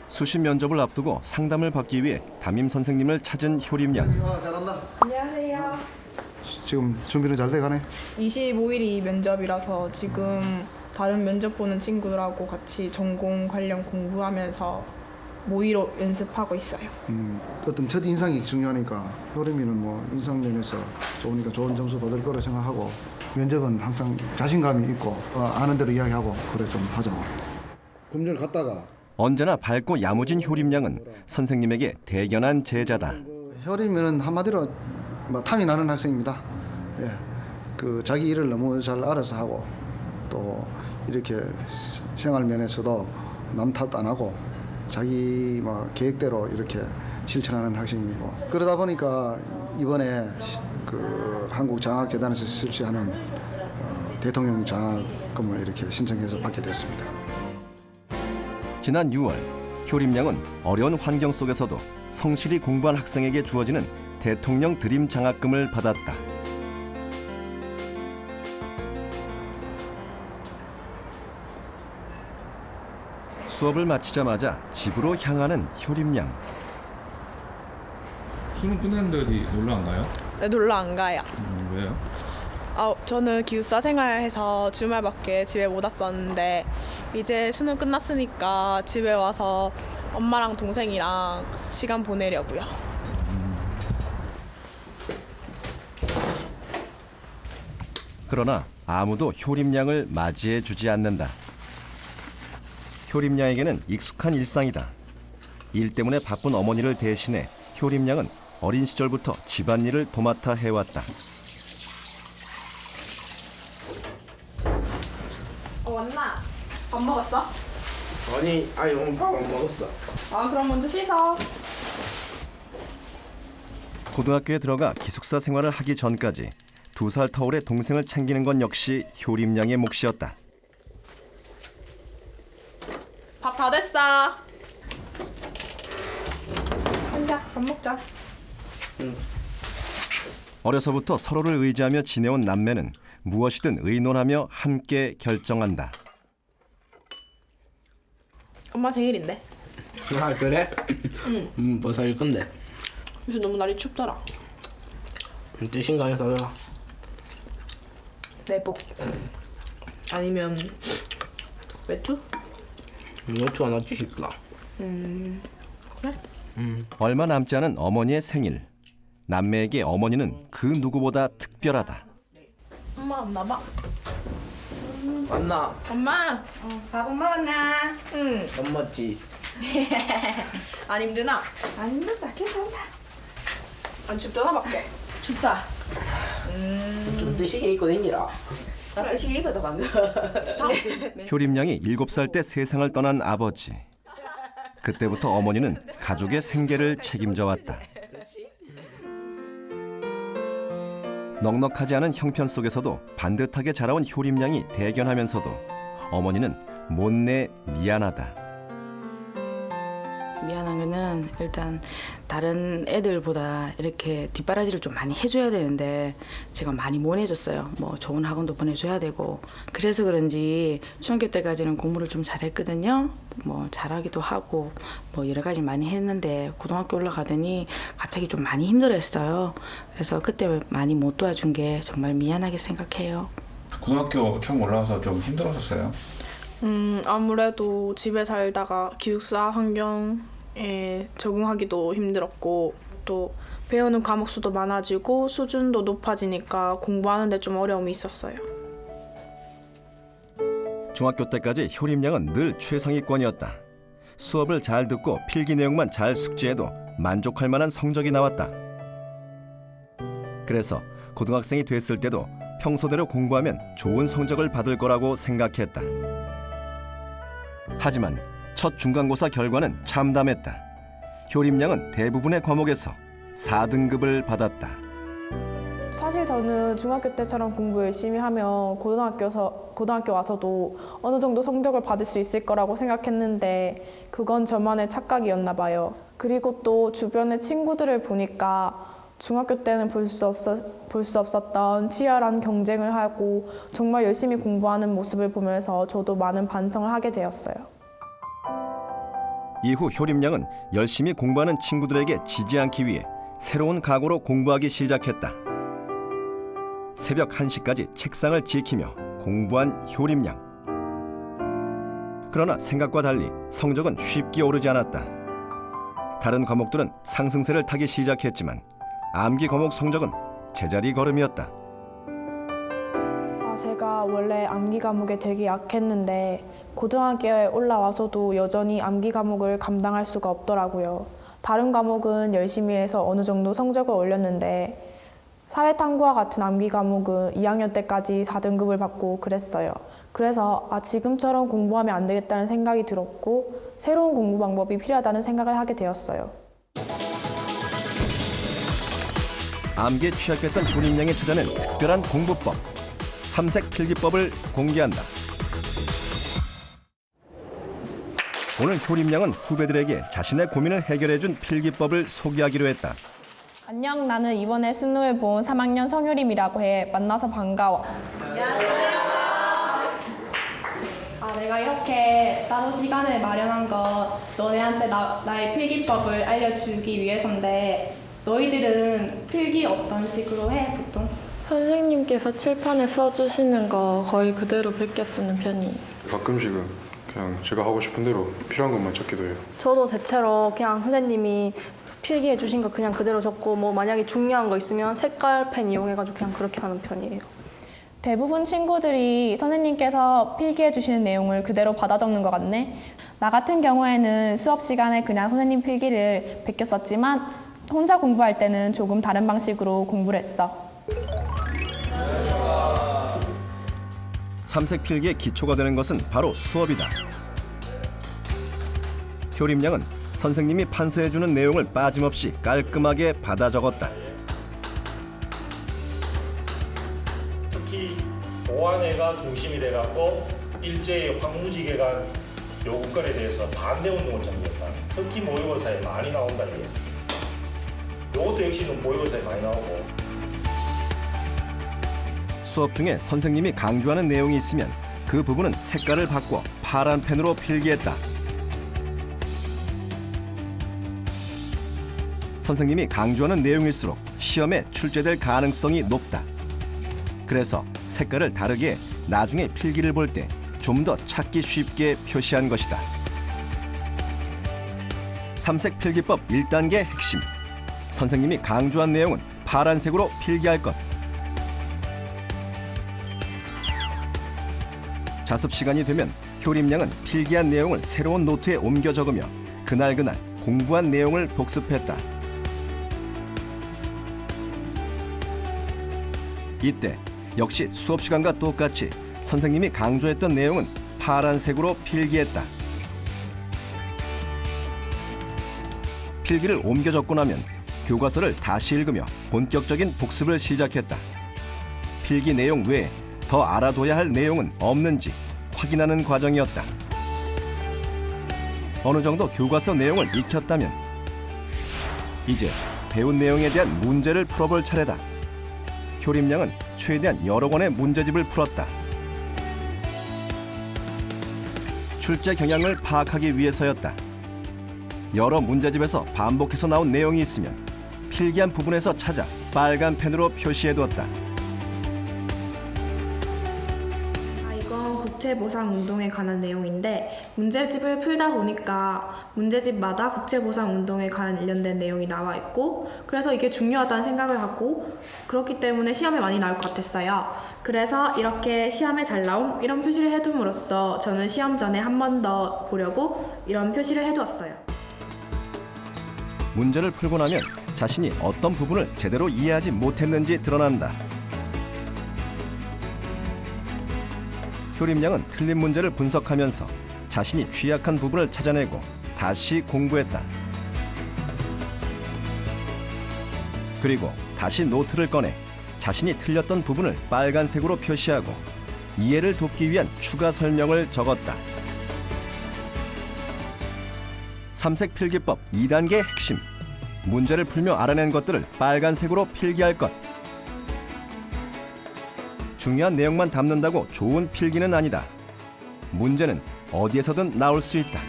수시 면접을 앞두고 상담을 받기 위해 담임 선생님을 찾은 효림 양. 잘한다. 안녕하세요. 지금 준비는 잘 돼가네. 25일이 면접이라서 지금 다른 면접 보는 친구들하고 같이 전공 관련 공부하면서 모의로 연습하고 있어요. 어떤 첫 인상이 중요하니까 효림이는 뭐 인상 면에서 좋으니까 좋은 점수 받을 거라 생각하고 면접은 항상 자신감이 있고 아는 대로 이야기하고 그래 좀 하자. 금전 갔다가 언제나 밝고 야무진 효림 양은 선생님에게 대견한 제자다. 효림이는 한마디로 뭐 탐이 나는 학생입니다. 예, 그 자기 일을 너무 잘 알아서 하고 또 이렇게 생활 면에서도 남 탓 안 하고 자기 뭐 계획대로 이렇게 실천하는 학생이고 그러다 보니까 이번에 그 한국장학재단에서 실시하는 대통령 장학금을 이렇게 신청해서 받게 됐습니다. 지난 6월 효림 양은 어려운 환경 속에서도 성실히 공부한 학생에게 주어지는 대통령 드림 장학금을 받았다. 수업을 마치자마자 집으로 향하는 효림 양. 수능 끝났는데 어디 놀러 안 가요? 네, 놀러 안 가요. 왜요? 저는 기숙사 생활해서 주말밖에 집에 못 왔었는데 이제 수능 끝났으니까 집에 와서 엄마랑 동생이랑 시간 보내려고요. 그러나 아무도 효림 양을 맞이해 주지 않는다. 효림 양에게는 익숙한 일상이다. 일 때문에 바쁜 어머니를 대신해 효림 양은 어린 시절부터 집안일을 도맡아 해왔다. 왔나? 밥 먹었어? 아니 오늘 밥 안 먹었어. 그럼 먼저 씻어. 고등학교에 들어가 기숙사 생활을 하기 전까지 2살 터울의 동생을 챙기는 건 역시 효림 양의 몫이었다. 밥 다 됐어. 앉아, 밥 먹자. 어려서부터 서로를 의지하며 지내온 남매는 무엇이든 의논하며 함께 결정한다. 엄마 생일인데. 아 그래? 뭐 살 건데? 요새 너무 날이 춥더라. 뜻인가 해서 내복. 아니면 외투? 노트 하나 주실까? 그래? 얼마 남지 않은 어머니의 생일. 남매에게 어머니는 그 누구보다 특별하다. 엄마 없나 봐. 맞나? 엄마. 밥은 먹었나? 응. 못 먹지. 안 힘드나? 안 힘들다. 괜찮다. 안 춥더나 밖에. 춥다. 좀 뜨시게 입고 댕기라. 나 열심히 입었다 방금. 효림 양이 7살 때 세상을 떠난 아버지. 그때부터 어머니는 가족의 생계를 책임져 왔다. 넉넉하지 않은 형편 속에서도 반듯하게 자라온 효림 양이 대견하면서도 어머니는 못내 미안하다. 미안한 거는 일단 다른 애들보다 이렇게 뒷바라지를 좀 많이 해줘야 되는데 제가 많이 못 해줬어요. 뭐 좋은 학원도 보내줘야 되고 그래서 그런지 중학교 때까지는 공부를 좀 잘했거든요. 뭐 잘하기도 하고 뭐 여러 가지 많이 했는데 고등학교 올라가더니 갑자기 좀 많이 힘들었어요. 그래서 그때 많이 못 도와준 게 정말 미안하게 생각해요. 고등학교 처음 올라와서 좀 힘들었었어요? 아무래도 집에 살다가 기숙사 환경에 적응하기도 힘들었고 또 배우는 과목 수도 많아지고 수준도 높아지니까 공부하는 데 좀 어려움이 있었어요. 중학교 때까지 효림 양은 늘 최상위권이었다. 수업을 잘 듣고 필기 내용만 잘 숙지해도 만족할 만한 성적이 나왔다. 그래서 고등학생이 됐을 때도 평소대로 공부하면 좋은 성적을 받을 거라고 생각했다. 하지만 첫 중간고사 결과는 참담했다. 효림 양은 대부분의 과목에서 4등급을 받았다. 사실 저는 중학교 때처럼 공부 열심히 하면 고등학교 와서도 어느 정도 성적을 받을 수 있을 거라고 생각했는데 그건 저만의 착각이었나 봐요. 그리고 또 주변의 친구들을 보니까 중학교 때는 볼 수 없었던 치열한 경쟁을 하고 정말 열심히 공부하는 모습을 보면서 저도 많은 반성을 하게 되었어요. 이후 효림양은 열심히 공부하는 친구들에게 지지 않기 위해 새로운 각오로 공부하기 시작했다. 새벽 1시까지 책상을 지키며 공부한 효림양. 그러나 생각과 달리 성적은 쉽게 오르지 않았다. 다른 과목들은 상승세를 타기 시작했지만 암기 과목 성적은 제자리 걸음이었다. 제가 원래 암기 과목에 되게 약했는데 고등학교에 올라와서도 여전히 암기 과목을 감당할 수가 없더라고요. 다른 과목은 열심히 해서 어느 정도 성적을 올렸는데 사회탐구와 같은 암기 과목은 2학년 때까지 4등급을 받고 그랬어요. 그래서 지금처럼 공부하면 안 되겠다는 생각이 들었고 새로운 공부 방법이 필요하다는 생각을 하게 되었어요. 암기에 취약했던 효림양이 찾아낸 특별한 공부법, 삼색 필기법을 공개한다. 오늘 효림양은 후배들에게 자신의 고민을 해결해준 필기법을 소개하기로 했다. 안녕, 나는 이번에 수능을 본 3학년 성효림이라고 해. 만나서 반가워. 안녕하세요. 내가 이렇게 따로 시간을 마련한 건 너네한테 나의 필기법을 알려주기 위해서인데 너희들은 필기 어떤 식으로 해, 보통? 선생님께서 칠판에 써주시는 거 거의 그대로 베껴 쓰는 편이에요. 가끔씩은 그냥 제가 하고 싶은 대로 필요한 것만 적기도 해요. 저도 대체로 그냥 선생님이 필기해 주신 거 그냥 그대로 적고 뭐 만약에 중요한 거 있으면 색깔 펜 이용해가지고 그냥 그렇게 하는 편이에요. 대부분 친구들이 선생님께서 필기해 주시는 내용을 그대로 받아 적는 것 같네. 나 같은 경우에는 수업 시간에 그냥 선생님 필기를 베껴 썼지만 혼자 공부할 때는 조금 다른 방식으로 공부를 했어. 삼색 필기의 기초가 되는 것은 바로 수업이다. 효림양은 선생님이 판서해주는 내용을 빠짐없이 깔끔하게 받아 적었다. 특히 보안회가 중심이 돼갖고 일제히 황무지개간 요구권에 대해서 반대 운동을 전개했다. 특히 모의고사에 많이 나온다 이게. 요것도 역시 모의고사에 많이 나오고. 수업 중에 선생님이 강조하는 내용이 있으면 그 부분은 색깔을 바꿔 파란 펜으로 필기했다. 선생님이 강조하는 내용일수록 시험에 출제될 가능성이 높다. 그래서 색깔을 다르게 나중에 필기를 볼 때 좀 더 찾기 쉽게 표시한 것이다. 삼색 필기법 1단계 핵심. 선생님이 강조한 내용은 파란색으로 필기할 것. 자습 시간이 되면 효림양은 필기한 내용을 새로운 노트에 옮겨 적으며 그날그날 공부한 내용을 복습했다. 이때 역시 수업 시간과 똑같이 선생님이 강조했던 내용은 파란색으로 필기했다. 필기를 옮겨 적고 나면 교과서를 다시 읽으며 본격적인 복습을 시작했다. 필기 내용 외에 더 알아둬야 할 내용은 없는지 확인하는 과정이었다. 어느 정도 교과서 내용을 익혔다면 이제 배운 내용에 대한 문제를 풀어볼 차례다. 효림양은 최대한 여러 권의 문제집을 풀었다. 출제 경향을 파악하기 위해서였다. 여러 문제집에서 반복해서 나온 내용이 있으면 필기한 부분에서 찾아 빨간 펜으로 표시해두었다. 이건 국채보상운동에 관한 내용인데 문제집을 풀다 보니까 문제집마다 국채보상운동에 관련된 내용이 나와 있고 그래서 이게 중요하다는 생각을 하고 그렇기 때문에 시험에 많이 나올 것 같았어요. 그래서 이렇게 시험에 잘 나옴 이런 표시를 해둠으로써 저는 시험 전에 한 번 더 보려고 이런 표시를 해두었어요. 문제를 풀고 나면 자신이 어떤 부분을 제대로 이해하지 못했는지 드러난다. 효림양은 틀린 문제를 분석하면서 자신이 취약한 부분을 찾아내고 다시 공부했다. 그리고 다시 노트를 꺼내 자신이 틀렸던 부분을 빨간색으로 표시하고 이해를 돕기 위한 추가 설명을 적었다. 삼색 필기법 2단계 핵심. 문제를 풀며 알아낸 것들을 빨간색으로 필기할 것. 중요한 내용만 담는다고 좋은 필기는 아니다. 문제는 어디에서든 나올 수 있다.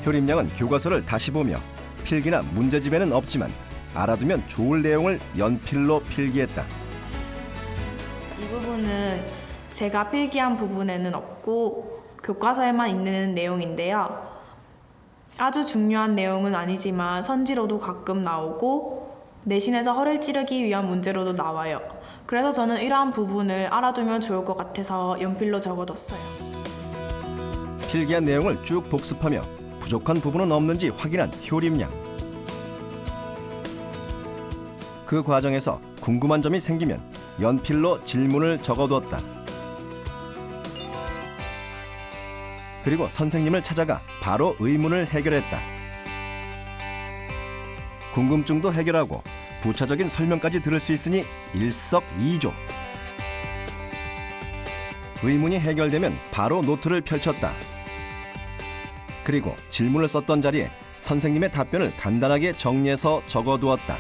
효림양은 교과서를 다시 보며 필기나 문제집에는 없지만 알아두면 좋을 내용을 연필로 필기했다. 이 부분은 제가 필기한 부분에는 없고 교과서에만 있는 내용인데요. 아주 중요한 내용은 아니지만 선지로도 가끔 나오고 내신에서 허를 찌르기 위한 문제로도 나와요. 그래서 저는 이러한 부분을 알아두면 좋을 것 같아서 연필로 적어뒀어요. 필기한 내용을 쭉 복습하며 부족한 부분은 없는지 확인한 효림양. 그 과정에서 궁금한 점이 생기면 연필로 질문을 적어두었다. 그리고 선생님을 찾아가 바로 의문을 해결했다. 궁금증도 해결하고 부차적인 설명까지 들을 수 있으니 일석이조. 의문이 해결되면 바로 노트를 펼쳤다. 그리고 질문을 썼던 자리에 선생님의 답변을 간단하게 정리해서 적어두었다.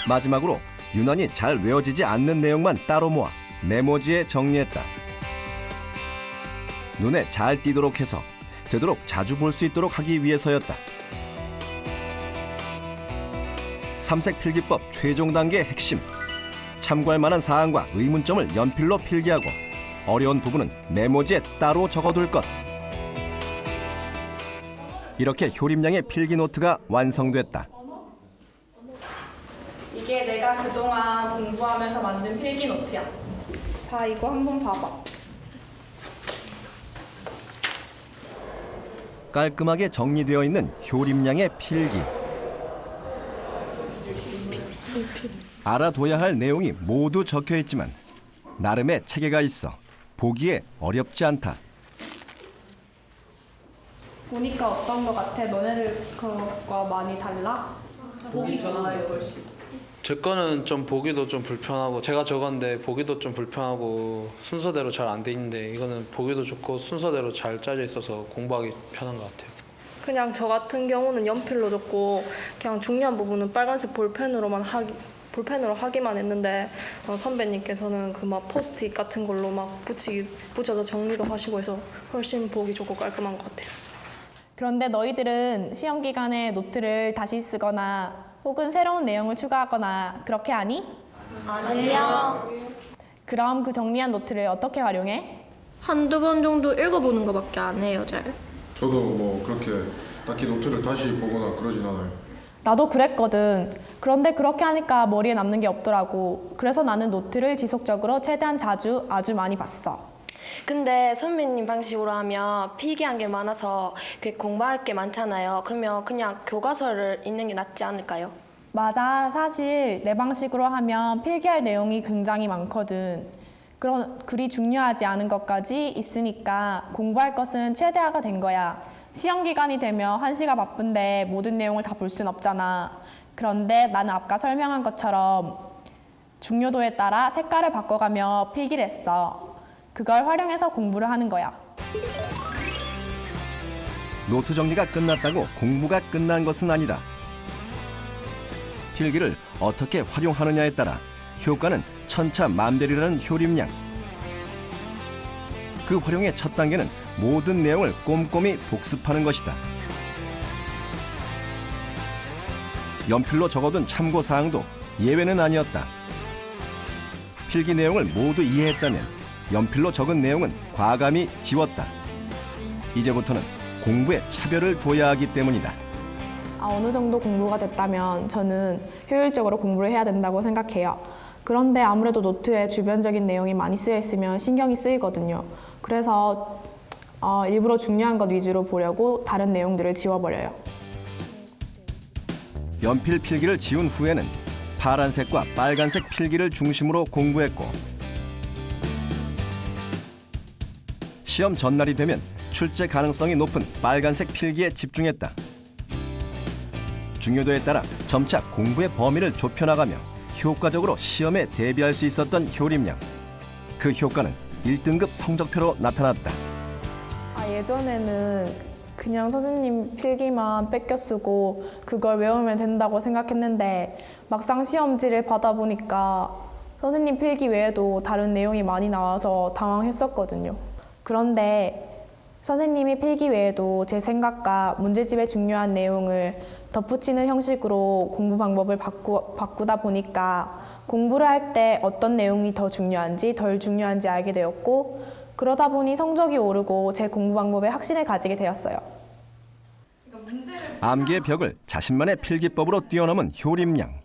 마지막으로 유난히 잘 외워지지 않는 내용만 따로 모아 메모지에 정리했다. 눈에 잘 띄도록 해서 되도록 자주 볼 수 있도록 하기 위해서였다. 삼색 필기법 최종 단계 핵심. 참고할 만한 사항과 의문점을 연필로 필기하고 어려운 부분은 메모지에 따로 적어둘 것. 이렇게 효림양의 필기 노트가 완성됐다. 이게 내가 그동안 공부하면서 만든 필기 노트야. 자, 이거 한번 봐봐. 깔끔하게 정리되어 있는 효림양의 필기. 알아둬야 할 내용이 모두 적혀 있지만 나름의 체계가 있어 보기에 어렵지 않다. 보니까 어떤 거 같아? 너네들 그거와 많이 달라? 보기 좋아요, 훨씬. 제 거는 좀 보기도 좀 불편하고 제가 적었는데 보기도 좀 불편하고 순서대로 잘 안 돼 있는데 이거는 보기도 좋고 순서대로 잘 짜져 있어서 공부하기 편한 것 같아요. 그냥 저 같은 경우는 연필로 적고 그냥 중요한 부분은 빨간색 볼펜으로 하기만 했는데 선배님께서는 그 막 포스트잇 같은 걸로 막 붙여서 정리도 하시고 해서 훨씬 보기 좋고 깔끔한 것 같아요. 그런데 너희들은 시험 기간에 노트를 다시 쓰거나 혹은 새로운 내용을 추가하거나 그렇게 하니? 아니요. 그럼 그 정리한 노트를 어떻게 활용해? 한두 번 정도 읽어보는 것밖에 안 해요, 잘. 저도 뭐 그렇게 딱히 노트를 다시 보거나 그러진 않아요. 나도 그랬거든. 그런데 그렇게 하니까 머리에 남는 게 없더라고. 그래서 나는 노트를 지속적으로 최대한 자주 아주 많이 봤어. 근데 선배님 방식으로 하면 필기한 게 많아서 공부할 게 많잖아요. 그러면 그냥 교과서를 읽는 게 낫지 않을까요? 맞아. 사실 내 방식으로 하면 필기할 내용이 굉장히 많거든. 그리 중요하지 않은 것까지 있으니까 공부할 것은 최대화가 된 거야. 시험 기간이 되면 한시가 바쁜데 모든 내용을 다 볼 순 없잖아. 그런데 나는 아까 설명한 것처럼 중요도에 따라 색깔을 바꿔가며 필기를 했어. 그걸 활용해서 공부를 하는 거야. 노트 정리가 끝났다고 공부가 끝난 것은 아니다. 필기를 어떻게 활용하느냐에 따라 효과는 천차만별이라는 효림양. 그 활용의 첫 단계는 모든 내용을 꼼꼼히 복습하는 것이다. 연필로 적어둔 참고사항도 예외는 아니었다. 필기 내용을 모두 이해했다면 연필로 적은 내용은 과감히 지웠다. 이제부터는 공부에 차별을 둬야 하기 때문이다. 어느 정도 공부가 됐다면 저는 효율적으로 공부를 해야 된다고 생각해요. 그런데 아무래도 노트에 주변적인 내용이 많이 쓰여 있으면 신경이 쓰이거든요. 그래서 일부러 중요한 것 위주로 보려고 다른 내용들을 지워버려요. 연필 필기를 지운 후에는 파란색과 빨간색 필기를 중심으로 공부했고 시험 전날이 되면 출제 가능성이 높은 빨간색 필기에 집중했다. 중요도에 따라 점차 공부의 범위를 좁혀나가며 효과적으로 시험에 대비할 수 있었던 효림양. 그 효과는 1등급 성적표로 나타났다. 예전에는 그냥 선생님 필기만 뺏겨 쓰고 그걸 외우면 된다고 생각했는데 막상 시험지를 받아보니까 선생님 필기 외에도 다른 내용이 많이 나와서 당황했었거든요. 그런데 선생님이 필기 외에도 제 생각과 문제집의 중요한 내용을 덧붙이는 형식으로 공부 방법을 바꾸다 보니까 공부를 할 때 어떤 내용이 더 중요한지 덜 중요한지 알게 되었고, 그러다 보니 성적이 오르고 제 공부 방법에 확신을 가지게 되었어요. 암기의 벽을 자신만의 필기법으로 뛰어넘은 효림 양.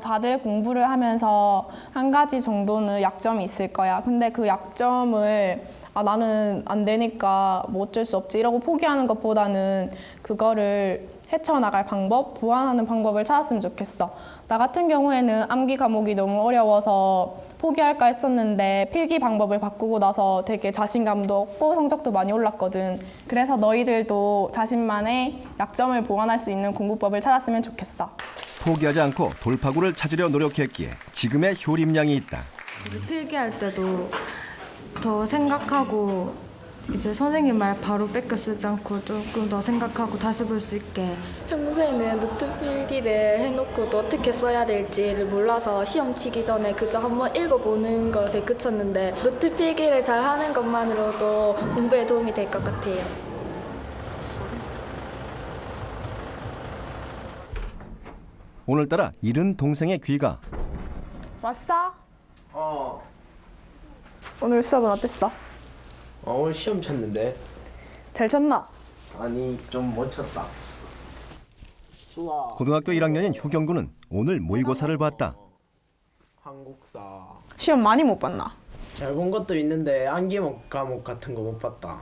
다들 공부를 하면서 한 가지 정도는 약점이 있을 거야. 근데 그 약점을 나는 안 되니까 뭐 어쩔 수 없지 이러고 포기하는 것보다는 그거를 헤쳐나갈 방법, 보완하는 방법을 찾았으면 좋겠어. 나 같은 경우에는 암기 과목이 너무 어려워서 포기할까 했었는데 필기 방법을 바꾸고 나서 되게 자신감도 얻고 성적도 많이 올랐거든. 그래서 너희들도 자신만의 약점을 보완할 수 있는 공부법을 찾았으면 좋겠어. 포기하지 않고 돌파구를 찾으려 노력했기에 지금의 효림 양이 있다. 필기할 때도 더 생각하고 이제 선생님 말 바로 뺏겨 쓰지 않고 조금 더 생각하고 다시 볼 수 있게. 평소에는 노트 필기를 해놓고도 어떻게 써야 될지를 몰라서 시험 치기 전에 그저 한번 읽어보는 것에 그쳤는데 노트 필기를 잘 하는 것만으로도 공부에 도움이 될 것 같아요. 오늘따라 잃은 동생의 귀가. 왔어? 오늘 수업은 어땠어? 오늘 시험 쳤는데. 잘 쳤나? 아니 좀 못 쳤다. 고등학교 1학년인 효경군은 오늘 모의고사를 봤다. 한국사. 시험 많이 못 봤나? 잘 본 것도 있는데 암기 과목 같은 거 못 봤다.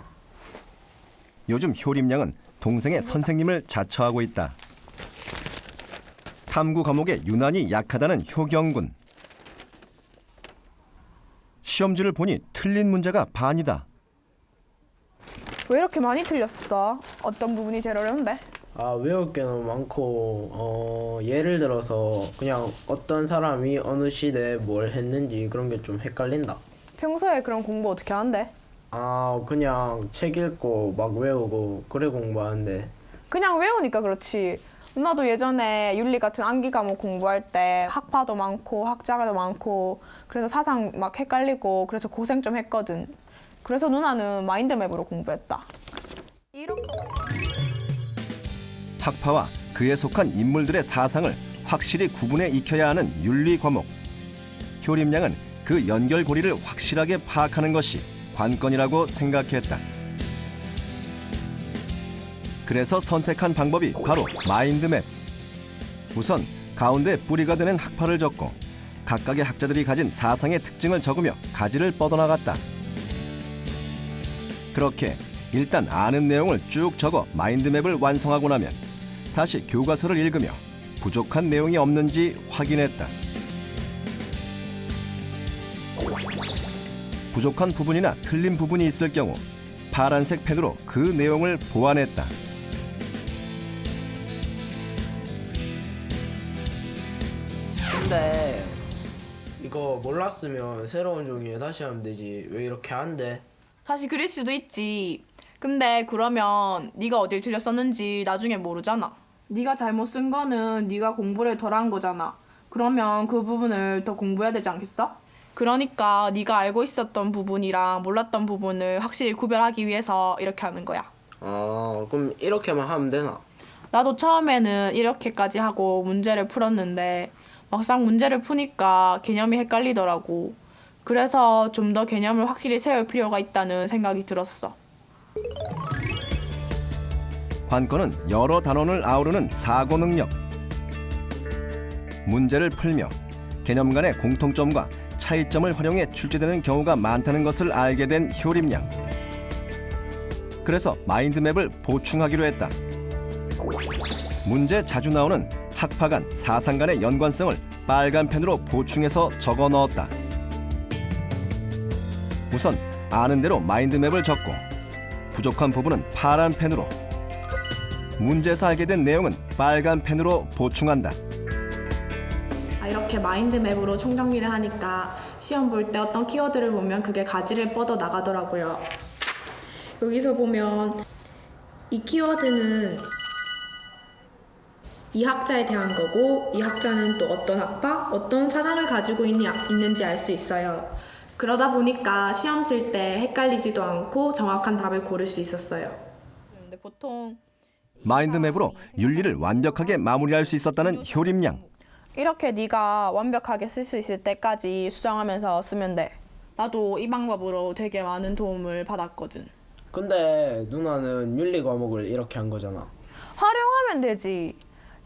요즘 효림 양은 동생의 선생님을 자처하고 있다. 탐구 과목에 유난히 약하다는 효경군. 시험지를 보니 틀린 문제가 반이다. 왜 이렇게 많이 틀렸어? 어떤 부분이 제일 어려운데? 외울 게 너무 많고 예를 들어서 그냥 어떤 사람이 어느 시대에 뭘 했는지 그런 게 좀 헷갈린다. 평소에 그런 공부 어떻게 하는데? 그냥 책 읽고 막 외우고 그래 공부하는데. 그냥 외우니까 그렇지. 나도 예전에 윤리 같은 암기 과목 공부할 때 학파도 많고 학자도 많고 그래서 사상 막 헷갈리고 그래서 고생 좀 했거든. 그래서 누나는 마인드맵으로 공부했다. 학파와 그에 속한 인물들의 사상을 확실히 구분해 익혀야 하는 윤리 과목. 효림 양은 그 연결고리를 확실하게 파악하는 것이 관건이라고 생각했다. 그래서 선택한 방법이 바로 마인드맵. 우선 가운데 뿌리가 되는 학파를 적고 각각의 학자들이 가진 사상의 특징을 적으며 가지를 뻗어나갔다. 그렇게 일단 아는 내용을 쭉 적어 마인드맵을 완성하고 나면 다시 교과서를 읽으며 부족한 내용이 없는지 확인했다. 부족한 부분이나 틀린 부분이 있을 경우 파란색 펜으로 그 내용을 보완했다. 근데 이거 몰랐으면 새로운 종이에 다시 하면 되지. 왜 이렇게 안 돼? 다시 그릴 수도 있지. 근데 그러면 네가 어딜 틀렸었는지 나중에 모르잖아. 네가 잘못 쓴 거는 네가 공부를 덜 한 거잖아. 그러면 그 부분을 더 공부해야 되지 않겠어? 그러니까 네가 알고 있었던 부분이랑 몰랐던 부분을 확실히 구별하기 위해서 이렇게 하는 거야. 그럼 이렇게만 하면 되나? 나도 처음에는 이렇게까지 하고 문제를 풀었는데 막상 문제를 푸니까 개념이 헷갈리더라고. 그래서 좀 더 개념을 확실히 세울 필요가 있다는 생각이 들었어. 관건은 여러 단원을 아우르는 사고 능력. 문제를 풀며 개념 간의 공통점과 차이점을 활용해 출제되는 경우가 많다는 것을 알게 된 효림 양. 그래서 마인드맵을 보충하기로 했다. 문제 자주 나오는 학파 간, 사상 간의 연관성을 빨간 펜으로 보충해서 적어 넣었다. 우선 아는 대로 마인드맵을 적고 부족한 부분은 파란 펜으로, 문제에서 알게 된 내용은 빨간 펜으로 보충한다. 이렇게 마인드맵으로 총정리를 하니까 시험 볼 때 어떤 키워드를 보면 그게 가지를 뻗어 나가더라고요. 여기서 보면 이 키워드는 이 학자에 대한 거고 이 학자는 또 어떤 학파, 어떤 사상을 가지고 있는지 알 수 있어요. 그러다 보니까 시험 칠 때 헷갈리지도 않고 정확한 답을 고를 수 있었어요. 근데 보통 마인드맵으로 윤리를 완벽하게 마무리할 수 있었다는 효림 양. 이렇게 네가 완벽하게 쓸 수 있을 때까지 수정하면서 쓰면 돼. 나도 이 방법으로 되게 많은 도움을 받았거든. 근데 누나는 윤리 과목을 이렇게 한 거잖아. 활용하면 되지.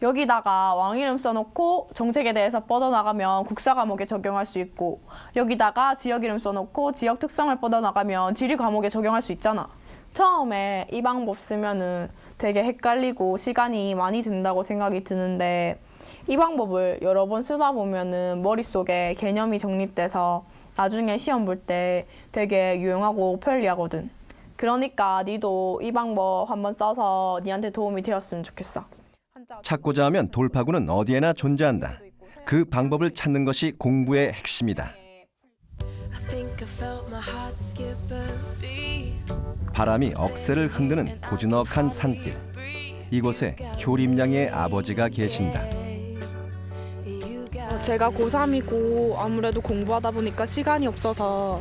여기다가 왕 이름 써놓고 정책에 대해서 뻗어나가면 국사 과목에 적용할 수 있고 여기다가 지역 이름 써놓고 지역 특성을 뻗어나가면 지리 과목에 적용할 수 있잖아. 처음에 이 방법 쓰면은 되게 헷갈리고 시간이 많이 든다고 생각이 드는데 이 방법을 여러 번 쓰다 보면은 머릿속에 개념이 정립돼서 나중에 시험 볼 때 되게 유용하고 편리하거든. 그러니까 니도 이 방법 한번 써서 니한테 도움이 되었으면 좋겠어. 찾고자 하면 돌파구는 어디에나 존재한다. 그 방법을 찾는 것이 공부의 핵심이다. 바람이 억새를 흔드는 고즈넉한 산길. 이곳에 효림 양의 아버지가 계신다. 제가 고3이고 아무래도 공부하다 보니까 시간이 없어서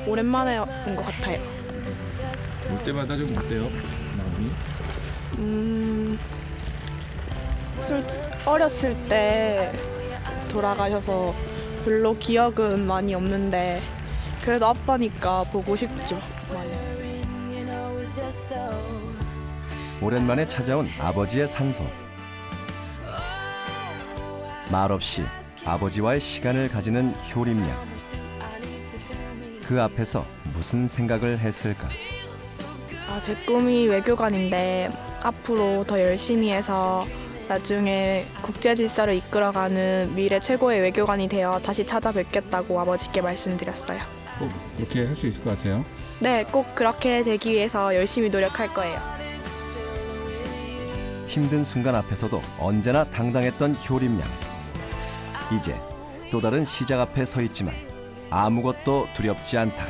오랜만에 온 것 같아요. 올 때마다 좀 어때요? 마음이? 어렸을 때 돌아가셔서 별로 기억은 많이 없는데 그래도 아빠니까 보고 싶죠. 많이. 오랜만에 찾아온 아버지의 산소. 말없이 아버지와의 시간을 가지는 효림 양. 그 앞에서 무슨 생각을 했을까? 제 꿈이 외교관인데 앞으로 더 열심히 해서 나중에 국제 질서를 이끌어가는 미래 최고의 외교관이 되어 다시 찾아뵙겠다고 아버지께 말씀드렸어요. 꼭 그렇게 할 수 있을 것 같아요? 네, 꼭 그렇게 되기 위해서 열심히 노력할 거예요. 힘든 순간 앞에서도 언제나 당당했던 효림 양. 이제 또 다른 시작 앞에 서 있지만 아무것도 두렵지 않다.